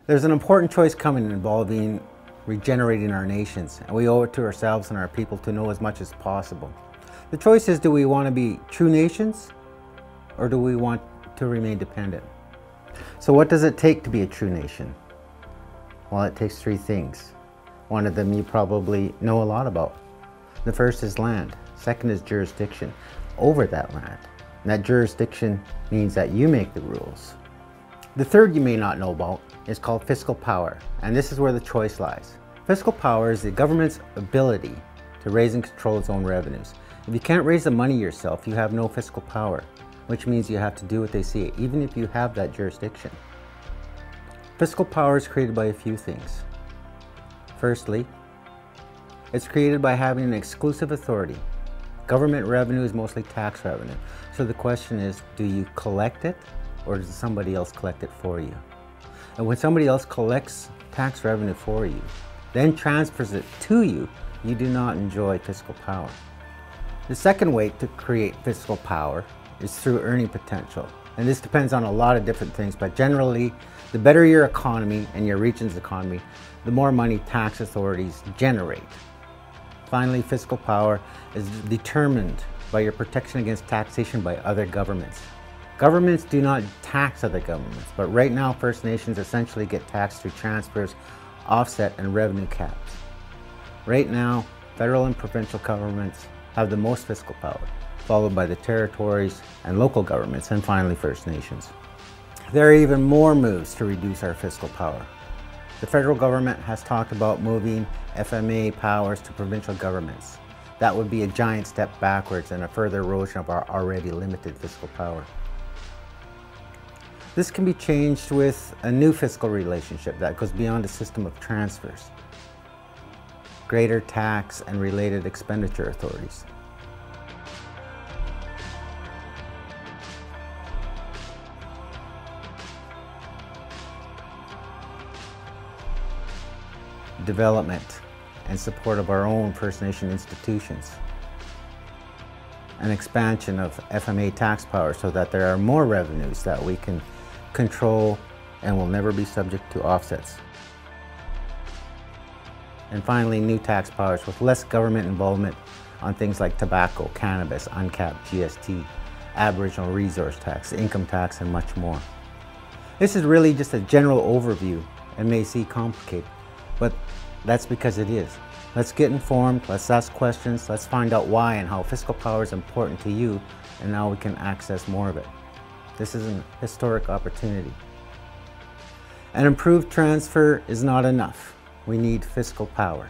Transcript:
There's an important choice coming involving regenerating our nations, and we owe it to ourselves and our people to know as much as possible. The choice is, do we want to be true nations or do we want to remain dependent? So what does it take to be a true nation? Well, it takes three things. One of them you probably know a lot about. The first is land. Second is jurisdiction over that land. And that jurisdiction means that you make the rules. The third you may not know about is called fiscal power, and this is where the choice lies. Fiscal power is the government's ability to raise and control its own revenues. If you can't raise the money yourself, you have no fiscal power, which means you have to do what they say, even if you have that jurisdiction. Fiscal power is created by a few things. Firstly, it's created by having an exclusive authority. Government revenue is mostly tax revenue. So the question is, do you collect it or does somebody else collect it for you? And when somebody else collects tax revenue for you, then transfers it to you, you do not enjoy fiscal power. The second way to create fiscal power is through earning potential. And this depends on a lot of different things, but generally, the better your economy and your region's economy, the more money tax authorities generate. Finally, fiscal power is determined by your protection against taxation by other governments. Governments do not tax other governments, but right now First Nations essentially get taxed through transfers, offset, and revenue caps. Right now, federal and provincial governments have the most fiscal power, followed by the territories and local governments, and finally First Nations. There are even more moves to reduce our fiscal power. The federal government has talked about moving FMA powers to provincial governments. That would be a giant step backwards and a further erosion of our already limited fiscal power. This can be changed with a new fiscal relationship that goes beyond a system of transfers. Greater tax and related expenditure authorities. Development and support of our own First Nation institutions. An expansion of FMA tax power so that there are more revenues that we can control and will never be subject to offsets. And finally, new tax powers with less government involvement on things like tobacco, cannabis, uncapped GST, Aboriginal resource tax, income tax, and much more. This is really just a general overview and may seem complicated, but that's because it is. Let's get informed, let's ask questions, let's find out why and how fiscal power is important to you, and now we can access more of it. This is an historic opportunity. An improved transfer is not enough. We need fiscal power.